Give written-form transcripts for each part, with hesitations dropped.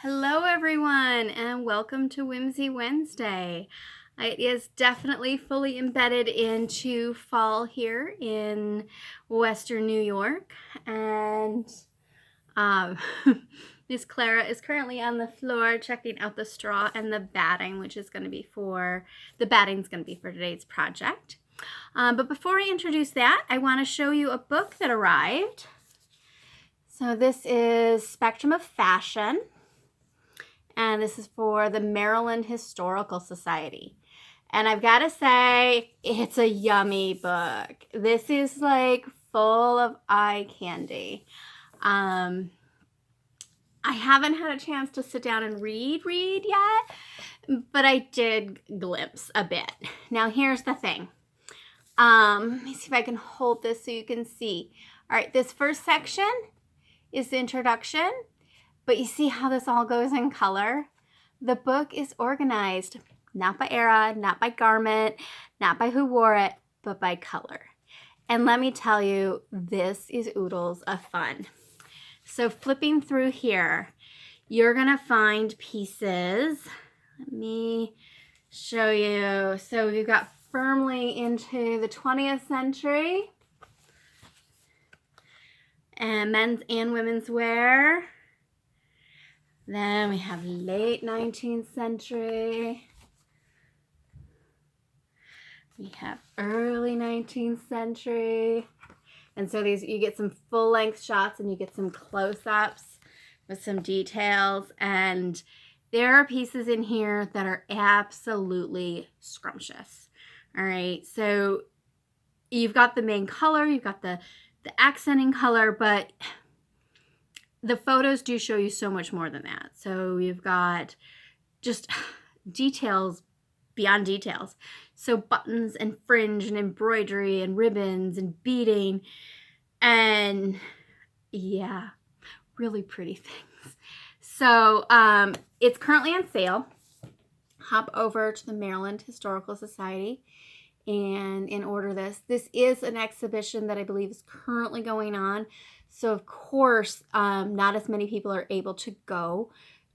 Hello everyone and welcome to Whimsy Wednesday. It is definitely fully embedded into fall here in Western New York, and Miss Clara is currently on the floor checking out the straw and the batting, which is going to be for today's project. But before I introduce that, I want to show you a book that arrived. So this is Spectrum of Fashion. And this is for the Maryland Historical Society. And I've got to say, it's a yummy book. This is like full of eye candy. I haven't had a chance to sit down and read yet, but I did glimpse a bit. Now here's the thing. Let me see if I can hold this so you can see. All right, this first section is the introduction. But you see how this all goes in color? The book is organized, not by era, not by garment, not by who wore it, but by color. And let me tell you, this is oodles of fun. So flipping through here, you're gonna find pieces. Let me show you. So we've got firmly into the 20th century, and men's and women's wear. Then we have late 19th century. We have early 19th century. And so you get some full length shots and you get some close-ups with some details. And there are pieces in here that are absolutely scrumptious. All right, so you've got the main color, you've got the accenting color, but the photos do show you so much more than that. So you've got just details beyond details. So buttons and fringe and embroidery and ribbons and beading and yeah, really pretty things. So it's currently on sale. Hop over to the Maryland Historical Society and order this. This is an exhibition that I believe is currently going on. So of course, not as many people are able to go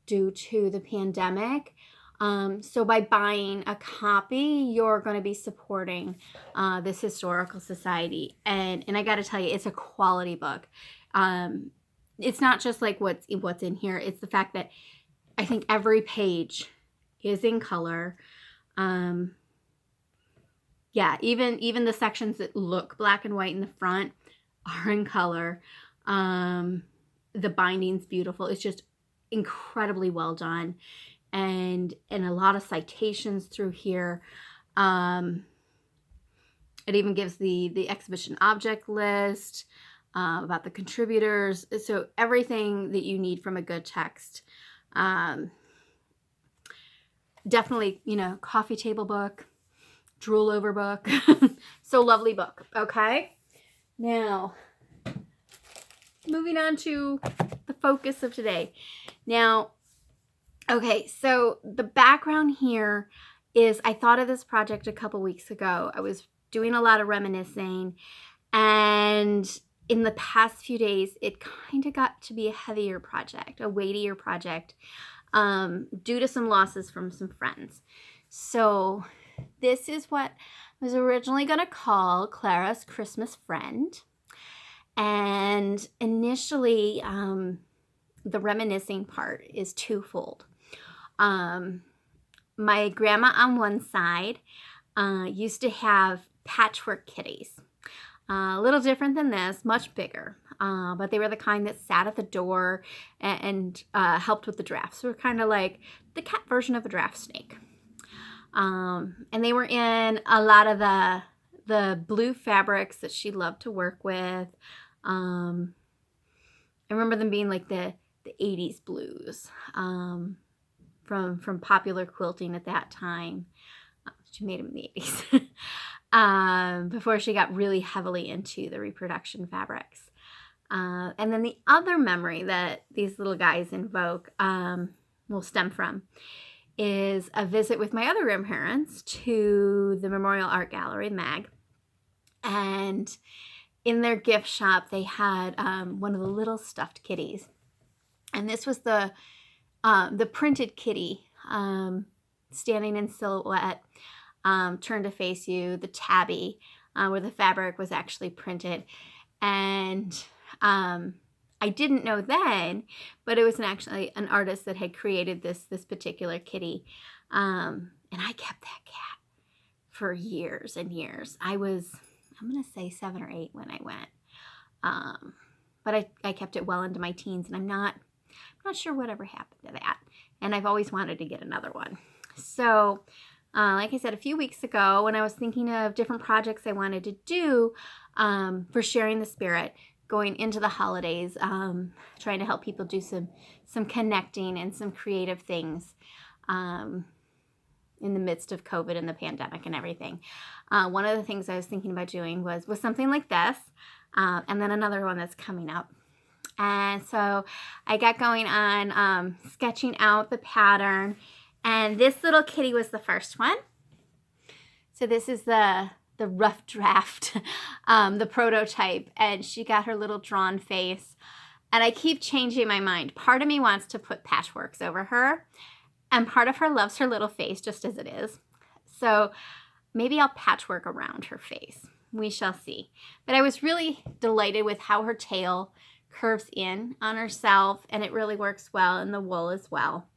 due to the pandemic. So by buying a copy, you're going to be supporting this historical society. And I got to tell you, it's a quality book. It's not just like what's in here. It's the fact that I think every page is in color. Yeah, even the sections that look black and white in the front are in color. The binding's beautiful. It's just incredibly well done, and a lot of citations through here. It even gives the exhibition object list, about the contributors, so everything that you need from a good text. Definitely, coffee table book, drool over book. So lovely book. Okay, now moving on to the focus of today. Now, okay, so the background here is I thought of this project a couple weeks ago. I was doing a lot of reminiscing, and in the past few days, it kind of got to be a heavier project, a weightier project, due to some losses from some friends. So this is what I was originally going to call Clara's Christmas Friend. And initially, the reminiscing part is twofold. My grandma on one side used to have patchwork kitties. A little different than this, much bigger. But they were the kind that sat at the door and helped with the drafts. So kind of like the cat version of a draft snake. And they were in a lot of the blue fabrics that she loved to work with. I remember them being like the 80s blues, from popular quilting at that time. She made them in the 80s, before she got really heavily into the reproduction fabrics. And then the other memory that these little guys invoke, will stem from, is a visit with my other grandparents to the Memorial Art Gallery, MAG. And in their gift shop, they had one of the little stuffed kitties. And this was the the printed kitty standing in silhouette, turned to face you, the tabby, where the fabric was actually printed. And I didn't know then, but it was actually an artist that had created this particular kitty. And I kept that cat for years and years. I'm going to say 7 or 8 when I went. But I kept it well into my teens, and I'm not sure whatever happened to that. And I've always wanted to get another one. So, like I said, a few weeks ago, when I was thinking of different projects I wanted to do for sharing the spirit, going into the holidays, trying to help people do some connecting and some creative things in the midst of COVID and the pandemic and everything. One of the things I was thinking about doing was something like this, and then another one that's coming up. And so I got going on sketching out the pattern, and this little kitty was the first one. So this is the rough draft, the prototype, and she got her little drawn face. And I keep changing my mind. Part of me wants to put patchworks over her, and part of her loves her little face just as it is. So maybe I'll patchwork around her face. We shall see. But I was really delighted with how her tail curves in on herself, and it really works well in the wool as well.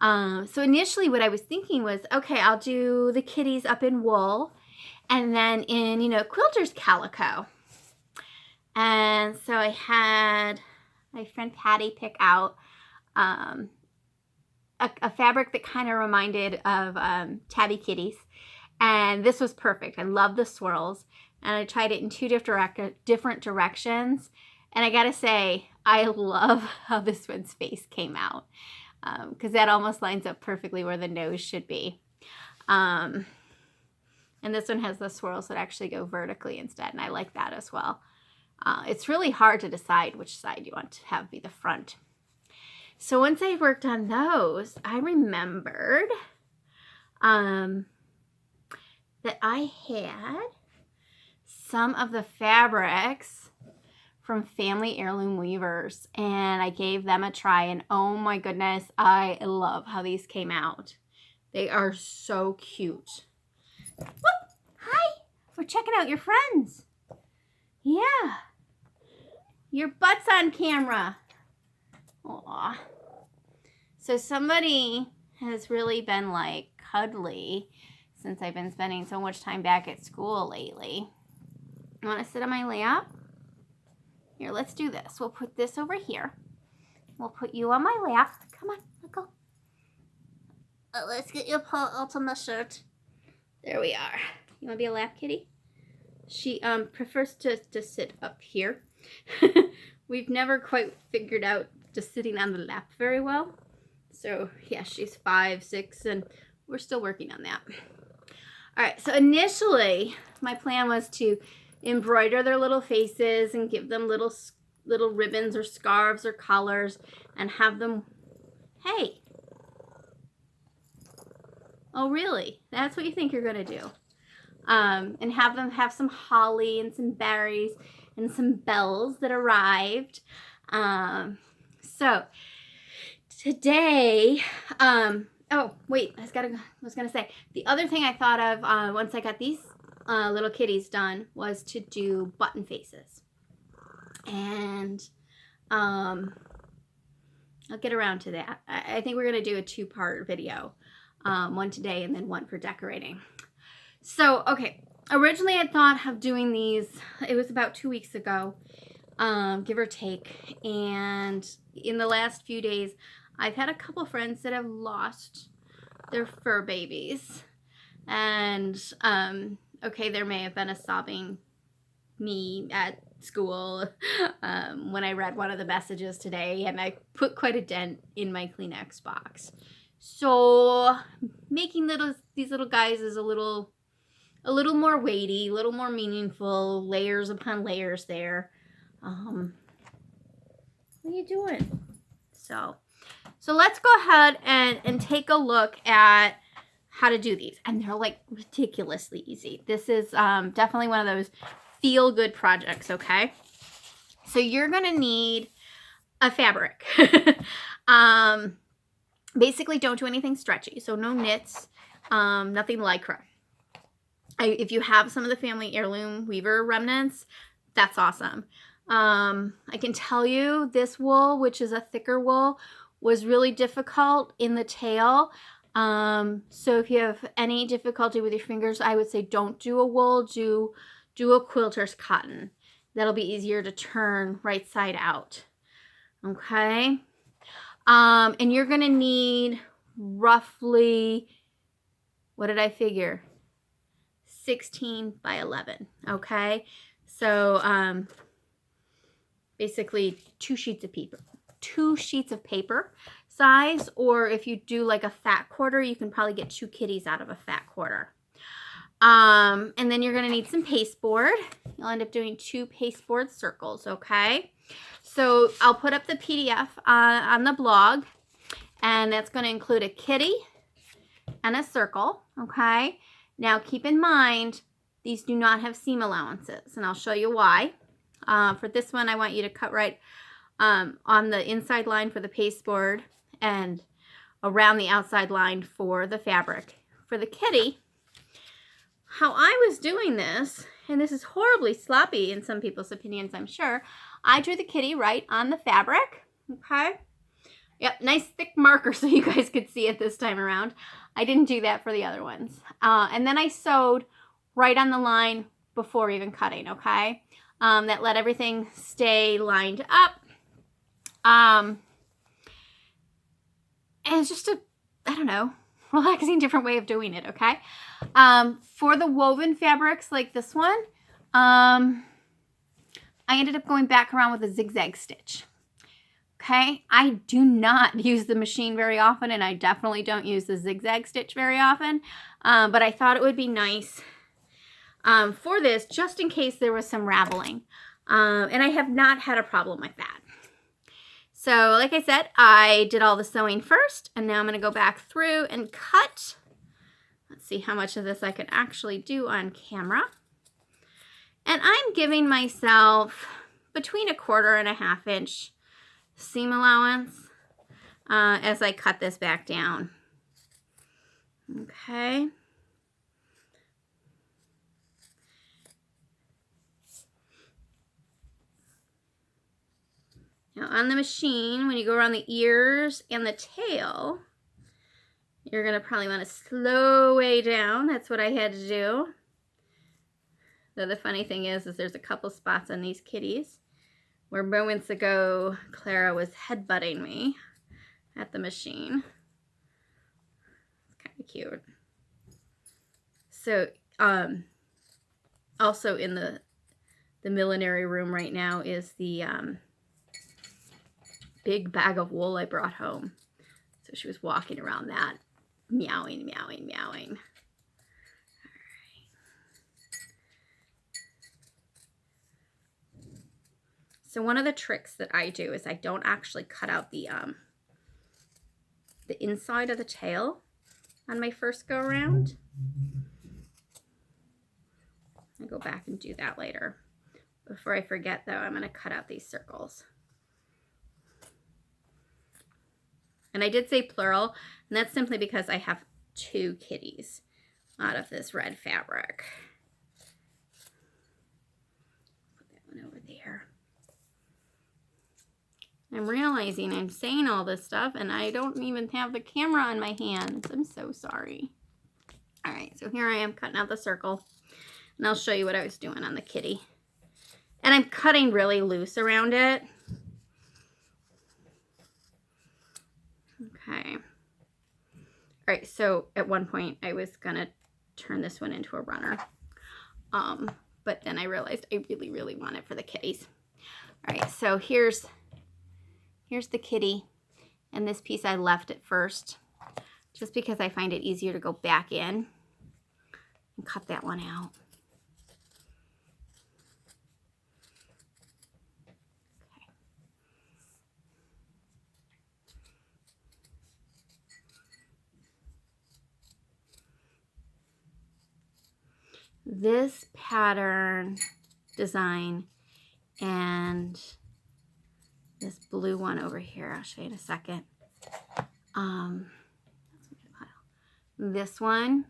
So initially what I was thinking was, okay, I'll do the kitties up in wool and then in, quilter's calico. And so I had my friend Patty pick out a fabric that kind of reminded of tabby kitties. And this was perfect. I love the swirls. And I tried it in 2 different directions. And I gotta say, I love how this one's face came out. Because that almost lines up perfectly where the nose should be. And this one has the swirls that actually go vertically instead. And I like that as well. It's really hard to decide which side you want to have be the front. So once I worked on those, I remembered that I had some of the fabrics from Family Heirloom Weavers, and I gave them a try, and oh my goodness, I love how these came out. They are so cute. Whoop! Hi! We're checking out your friends. Yeah. Your butt's on camera. Aw. So somebody has really been like cuddly since I've been spending so much time back at school lately. You want to sit on my lap? Here, let's do this. We'll put this over here. We'll put you on my lap. Come on, let's go. Let's get your paw out of my shirt. There we are. You want to be a lap kitty? She prefers to sit up here. We've never quite figured out just sitting on the lap very well. So yeah, she's 5, 6, and we're still working on that. All right, so initially my plan was to embroider their little faces and give them little ribbons or scarves or collars and have them, hey. Oh, really? That's what you think you're going to do. And have them have some holly and some berries and some bells that arrived. So today, oh, wait, I was going to say, the other thing I thought of once I got these little kitties done was to do button faces. And I'll get around to that. I think we're going to do a 2-part video. One today and then one for decorating. So, okay, originally I thought of doing these, it was about 2 weeks ago, give or take, and in the last few days, I've had a couple friends that have lost their fur babies, and, okay, there may have been a sobbing me at school when I read one of the messages today, and I put quite a dent in my Kleenex box. So making these little guys is a little more weighty, a little more meaningful, layers upon layers there. What are you doing? So let's go ahead and take a look at how to do these. And they're like ridiculously easy. This is definitely one of those feel-good projects, okay? So you're gonna need a fabric. Basically, don't do anything stretchy. So no knits, nothing lycra. If you have some of the family heirloom weaver remnants, that's awesome. I can tell you this wool, which is a thicker wool, was really difficult in the tail. So if you have any difficulty with your fingers, I would say don't do a wool, do a quilter's cotton. That'll be easier to turn right side out. Okay. And you're going to need roughly, what did I figure? 16 by 11. Okay. So, basically 2 sheets of paper size, or if you do like a fat quarter, you can probably get 2 kitties out of a fat quarter. And then you're going to need some pasteboard. You'll end up doing 2 pasteboard circles. Okay. So I'll put up the PDF on the blog, and that's going to include a kitty and a circle. Okay. Now keep in mind, these do not have seam allowances, and I'll show you why. For this one, I want you to cut right on the inside line for the pasteboard and around the outside line for the fabric. For the kitty, how I was doing this, and this is horribly sloppy in some people's opinions, I'm sure, I drew the kitty right on the fabric. Okay. Yep, nice thick marker so you guys could see it this time around. I didn't do that for the other ones. And then I sewed right on the line before even cutting, okay? That let everything stay lined up. And it's just a, I don't know, relaxing different way of doing it, okay? For the woven fabrics like this one, I ended up going back around with a zigzag stitch. Okay, I do not use the machine very often, and I definitely don't use the zigzag stitch very often, but I thought it would be nice for this, just in case there was some raveling, and I have not had a problem with that. So like I said, I did all the sewing first, and now I'm going to go back through and cut. Let's see how much of this I can actually do on camera. And I'm giving myself between 1/4 and 1/2 inch seam allowance as I cut this back down. Okay. Now on the machine, when you go around the ears and the tail, you're going to probably want to slow way down. That's what I had to do. So the funny thing is there's a couple spots on these kitties where moments ago Clara was headbutting me at the machine. It's kind of cute. So also in the millinery room right now is the big bag of wool I brought home. So she was walking around that, meowing, meowing, meowing. So one of the tricks that I do is I don't actually cut out the inside of the tail on my first go around. I'll go back and do that later. Before I forget though, I'm going to cut out these circles. And I did say plural, and that's simply because I have 2 kitties out of this red fabric. Put that one over there. I'm realizing I'm saying all this stuff and I don't even have the camera on my hands. I'm so sorry. All right, so here I am cutting out the circle, and I'll show you what I was doing on the kitty. And I'm cutting really loose around it. Okay. All right, so at one point I was gonna turn this one into a runner. But then I realized I really, really want it for the kitties. All right, so here's the kitty, and this piece I left at first just because I find it easier to go back in and cut that one out. Okay. This pattern design and this blue one over here, I'll show you in a second, This one,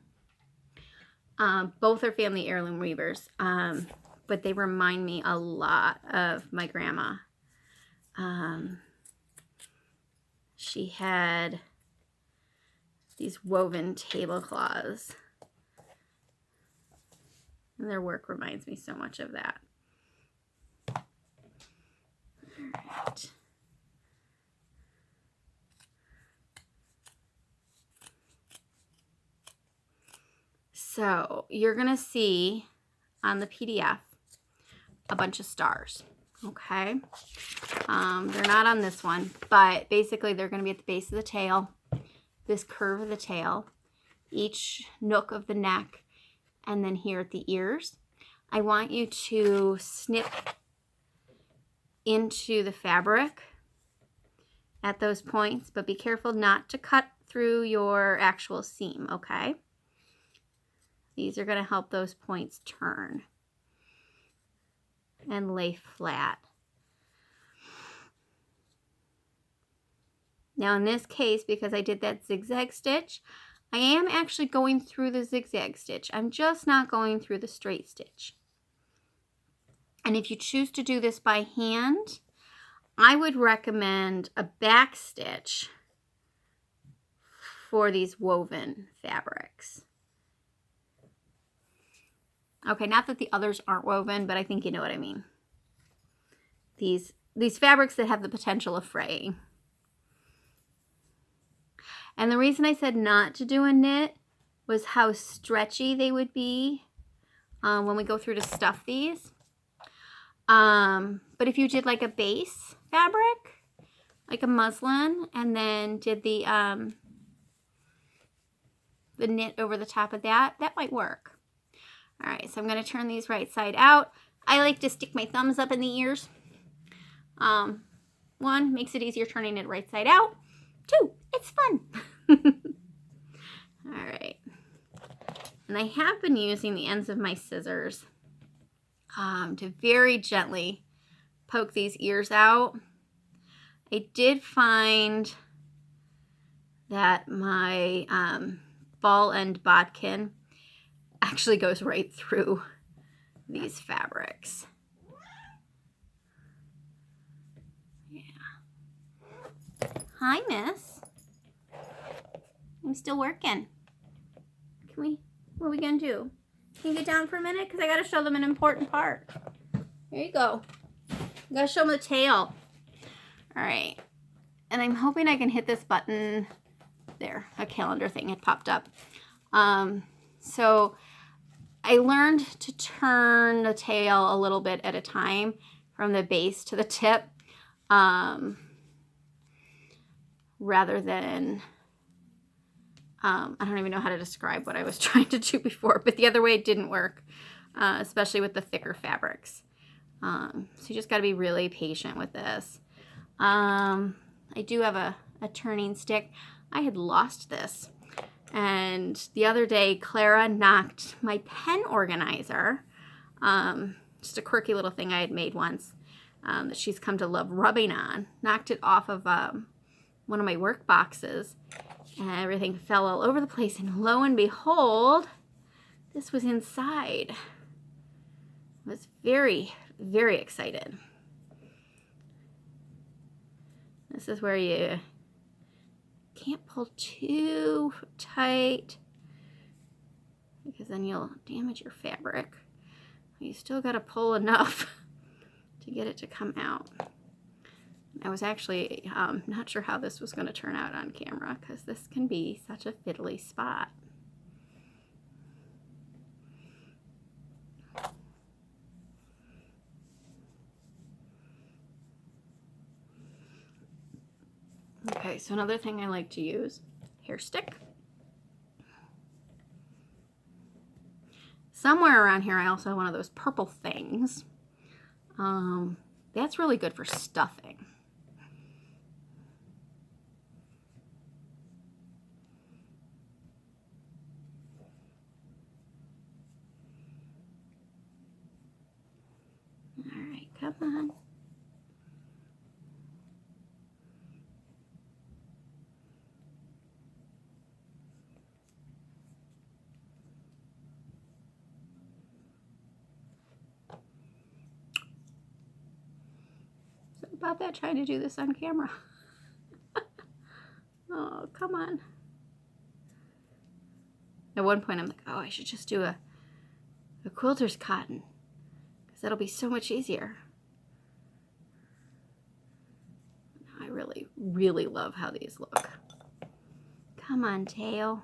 both are family heirloom weavers, but they remind me a lot of my grandma. She had these woven tablecloths, and their work reminds me so much of that. All right. So you're going to see on the PDF a bunch of stars, okay? They're not on this one, but basically they're going to be at the base of the tail, this curve of the tail, each nook of the neck, and then here at the ears. I want you to snip into the fabric at those points, but be careful not to cut through your actual seam, okay? These are going to help those points turn and lay flat. Now in this case, because I did that zigzag stitch, I am actually going through the zigzag stitch. I'm just not going through the straight stitch. And if you choose to do this by hand, I would recommend a back stitch for these woven fabrics. Okay, not that the others aren't woven, but I think you know what I mean. These fabrics that have the potential of fraying. And the reason I said not to do a knit was how stretchy they would be when we go through to stuff these. But if you did like a base fabric, like a muslin, and then did the knit over the top of that, that might work. All right, so I'm going to turn these right side out. I like to stick my thumbs up in the ears. One, makes it easier turning it right side out. Two, it's fun. All right. And I have been using the ends of my scissors to very gently poke these ears out. I did find that my ball end bodkin actually goes right through these fabrics. Yeah. Hi, miss. I'm still working. What are we gonna do? Can you get down for a minute? Because I gotta show them an important part. There you go. I gotta show them the tail. All right. And I'm hoping I can hit this button. There, a calendar thing had popped up. So I learned to turn the tail a little bit at a time from the base to the tip, rather than, I don't even know how to describe what I was trying to do before, but the other way it didn't work, especially with the thicker fabrics. So you just got to be really patient with this. I do have a turning stick. I had lost this. And the other day, Clara knocked my pen organizer, just a quirky little thing I had made once, that she's come to love rubbing on, knocked it off of one of my work boxes, and everything fell all over the place. And lo and behold, this was inside. I was very, very excited. This is where you can't pull too tight because then you'll damage your fabric. You still got to pull enough to get it to come out. I was actually not sure how this was going to turn out on camera because this can be such a fiddly spot. Okay, so another thing I like to use, hair stick. Somewhere around here I also have one of those purple things. That's really good for stuffing. All right, come on. about that trying to do this on camera. Oh, come on. At one point I'm like, oh, I should just do a quilter's cotton, because that'll be so much easier. I really, really love how these look. Come on, tail.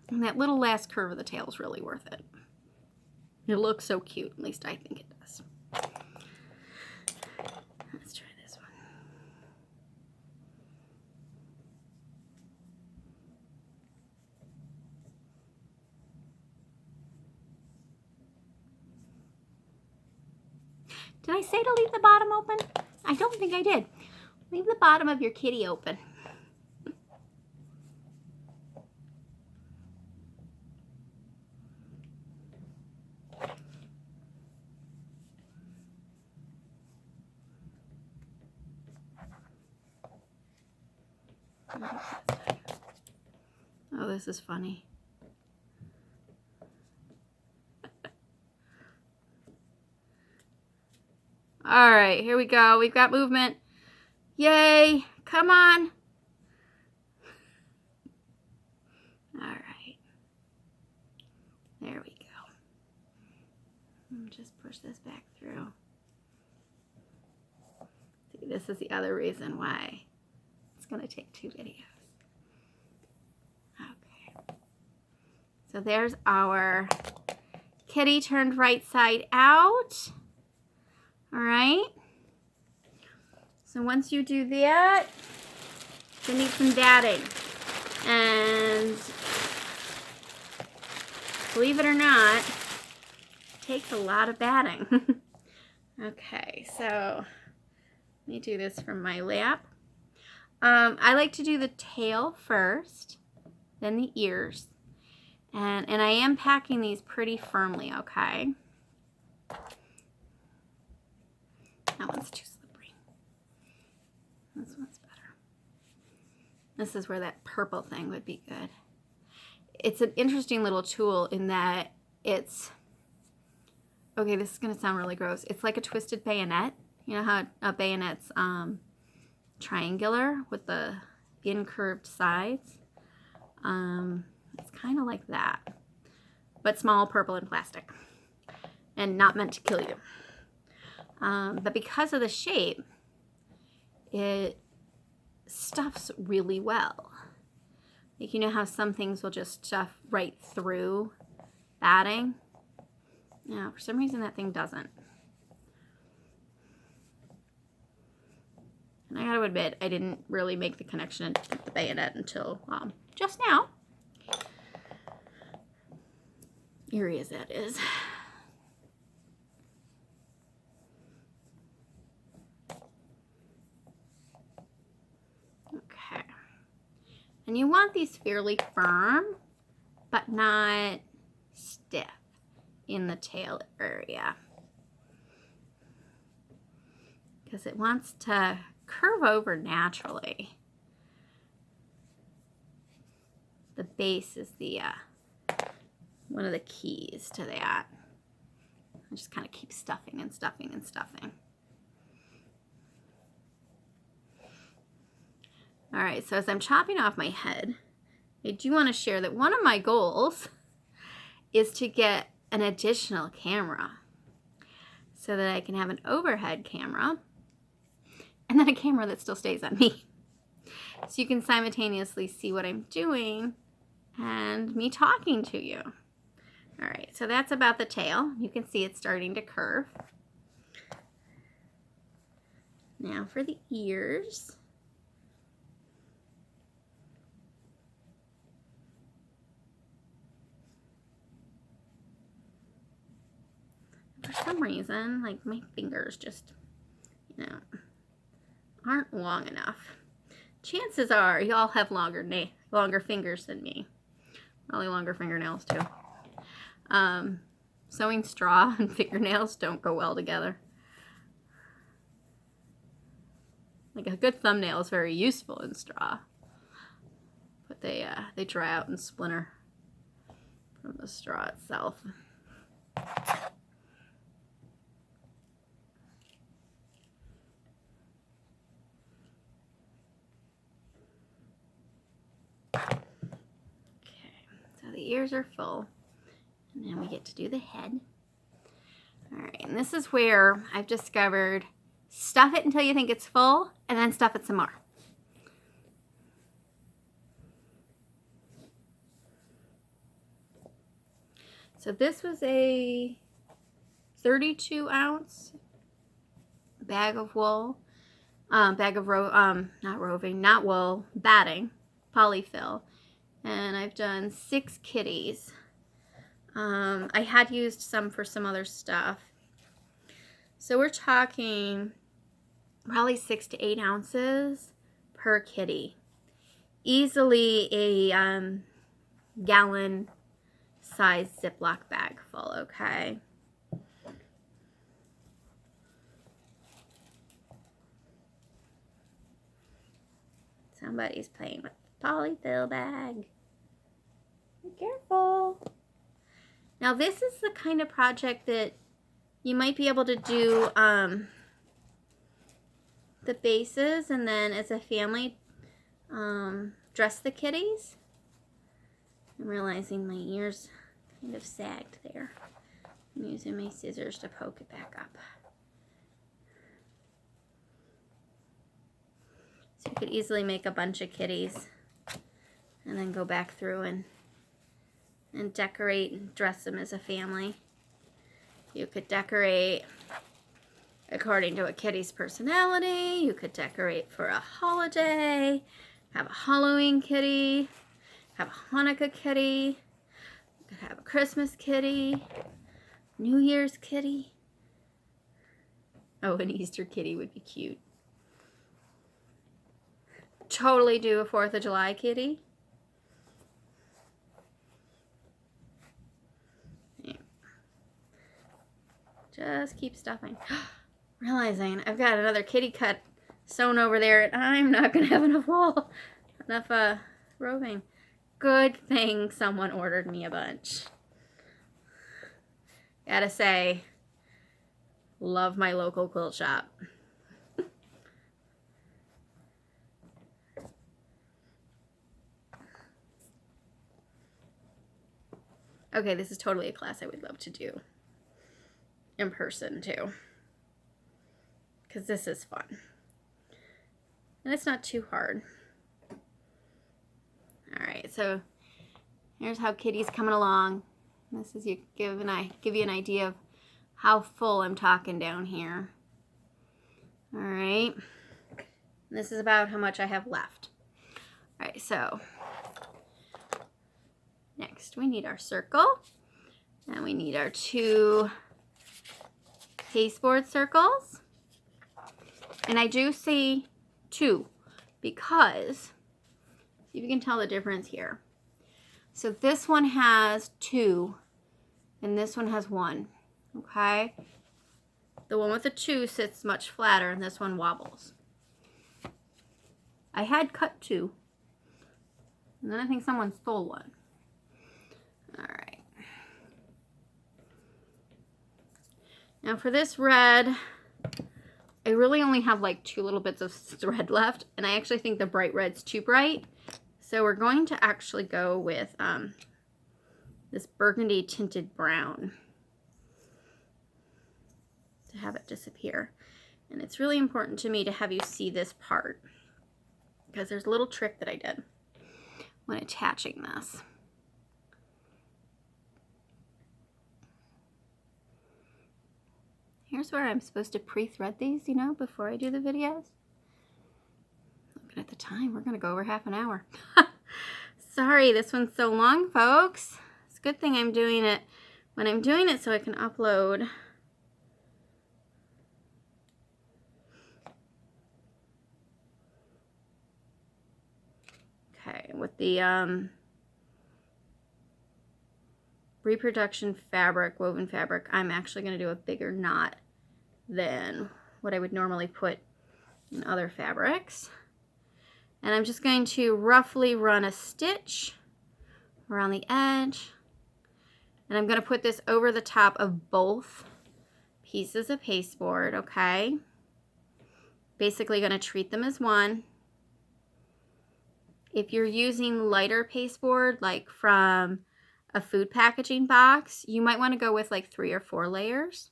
And that little last curve of the tail is really worth it. It looks so cute, at least I think it does. Let's try this one. Did I say to leave the bottom open? I don't think I did. Leave the bottom of your kitty open. Oh, this is funny. All right, here we go. We've got movement. Yay! Come on. All right. There we go. Just push this back through. See, this is the other reason why it's going to take 2 videos. Okay. So there's our kitty turned right side out. All right. So once you do that, you need some batting. And believe it or not, it takes a lot of batting. Okay, so let me do this from my lap. I like to do the tail first, then the ears. And I am packing these pretty firmly, okay? That one's too slippery. This one's better. This is where that purple thing would be good. It's an interesting little tool in that it's, okay, this is going to sound really gross. It's like a twisted bayonet. You know how a bayonet's triangular with the incurved sides? It's kind of like that, but small, purple, and plastic, and not meant to kill you. But because of the shape, it stuffs really well. Like, you know how some things will just stuff right through batting? No, for some reason that thing doesn't. And I gotta admit, I didn't really make the connection to the bayonet until just now. Eerie as that is. Okay. And you want these fairly firm, but not stiff in the tail area, because it wants to curve over naturally. The base is the one of the keys to that. I just kind of keep stuffing and stuffing and stuffing. All right, so as I'm chopping off my head, I do want to share that one of my goals is to get an additional camera so that I can have an overhead camera and then a camera that still stays on me. So you can simultaneously see what I'm doing and me talking to you. All right, so that's about the tail. You can see it's starting to curve. Now for the ears. For some reason, like, my fingers just, you know, aren't long enough. Chances are y'all have longer fingers than me. Probably longer fingernails too. Sewing straw and fingernails don't go well together. Like, a good thumbnail is very useful in straw, but they dry out and splinter from the straw itself. ears are full. And then we get to do the head. All right, and this is where I've discovered stuff it until you think it's full, and then stuff it some more. So this was a 32-ounce bag of wool, not wool, batting, polyfill, and I've done 6 kitties. I had used some for some other stuff. So we're talking probably 6 to 8 ounces per kitty. Easily a gallon size Ziploc bag full, okay? Somebody's playing with the polyfill bag. Be careful. Now this is the kind of project that you might be able to do the bases and then as a family dress the kitties. I'm realizing my ears kind of sagged there. I'm using my scissors to poke it back up. So you could easily make a bunch of kitties and then go back through and decorate and dress them as a family. You could decorate according to a kitty's personality. You could decorate for a holiday, have a Halloween kitty, have a Hanukkah kitty, you could have a Christmas kitty, New Year's kitty. Oh, an Easter kitty would be cute. Totally do a 4th of July kitty. Yeah. Just keep stuffing. Realizing I've got another kitty cut sewn over there and I'm not going to have enough wool. Enough roving. Good thing someone ordered me a bunch. Gotta say, love my local quilt shop. Okay, this is totally a class I would love to do in person too, because this is fun. And it's not too hard. All right, so here's how kitty's coming along. This is give you an idea of how full I'm talking down here. All right, this is about how much I have left. All right, so next we need our circle, and we need our 2 pasteboard circles. And I do say 2 because, see if you can tell the difference here. So this one has 2 and this one has 1, okay? The one with the 2 sits much flatter and this one wobbles. I had cut 2 and then I think someone stole one. All right. Now for this red, I really only have like 2 little bits of thread left, and I actually think the bright red's too bright. So we're going to actually go with this burgundy tinted brown to have it disappear. And it's really important to me to have you see this part because there's a little trick that I did when attaching this. Here's where I'm supposed to pre-thread these, you know, before I do the videos. Looking at the time, we're going to go over half an hour. Sorry, this one's so long, folks. It's a good thing I'm doing it when I'm doing it so I can upload. Okay, with the reproduction fabric, woven fabric, I'm actually going to do a bigger knot than what I would normally put in other fabrics. And I'm just going to roughly run a stitch around the edge. And I'm going to put this over the top of both pieces of pasteboard, okay? Basically going to treat them as one. If you're using lighter pasteboard, like from a food packaging box, you might want to go with like 3 or 4 layers.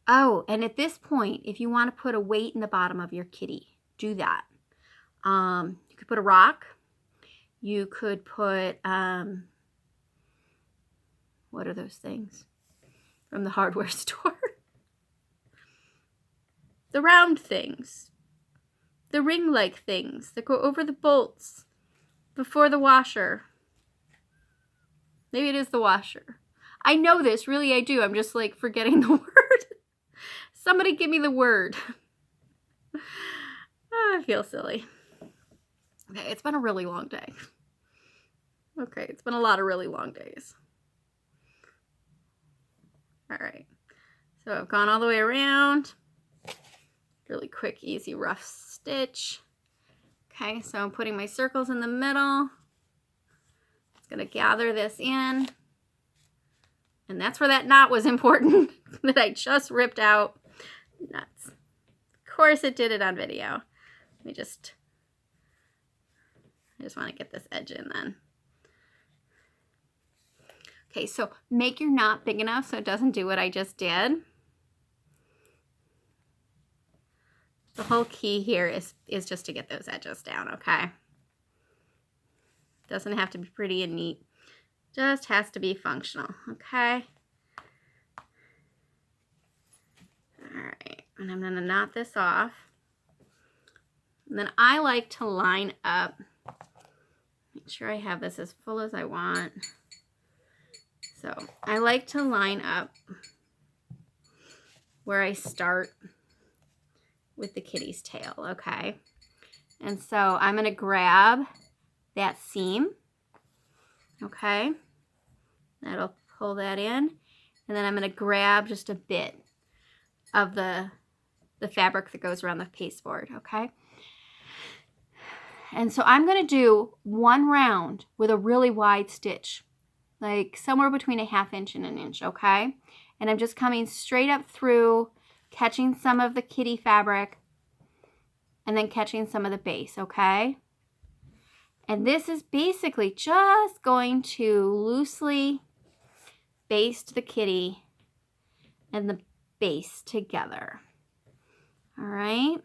Oh, and at this point, if you want to put a weight in the bottom of your kitty, do that. You could put a rock. You could put, what are those things from the hardware store? The round things. The ring-like things that go over the bolts before the washer. Maybe it is the washer. I know this, really I do. I'm just like forgetting the word. Somebody give me the word. Oh, I feel silly. Okay, it's been a really long day. Okay, it's been a lot of really long days. All right, so I've gone all the way around. Really quick, easy, rough stitch. Okay, so I'm putting my circles in the middle. It's gonna gather this in. And that's where that knot was important that I just ripped out. Nuts. Of course it did it on video. I just want to get this edge in then. Okay, so make your knot big enough so it doesn't do what I just did. The whole key here is just to get those edges down, okay? Doesn't have to be pretty and neat. Just has to be functional, okay? All right, and I'm gonna knot this off. And then I like to line up, make sure I have this as full as I want. So I like to line up where I start with the kitty's tail, okay? And so I'm gonna grab that seam, okay? That'll pull that in. And then I'm gonna grab just a bit of the fabric that goes around the pasteboard, okay? And so I'm gonna do one round with a really wide stitch, like somewhere between a 1/2 inch and an inch, okay? And I'm just coming straight up through, catching some of the kitty fabric, and then catching some of the base, okay? And this is basically just going to loosely baste the kitty and the base together. All right?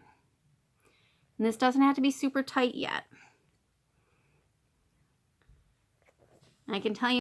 And this doesn't have to be super tight yet. I can tell you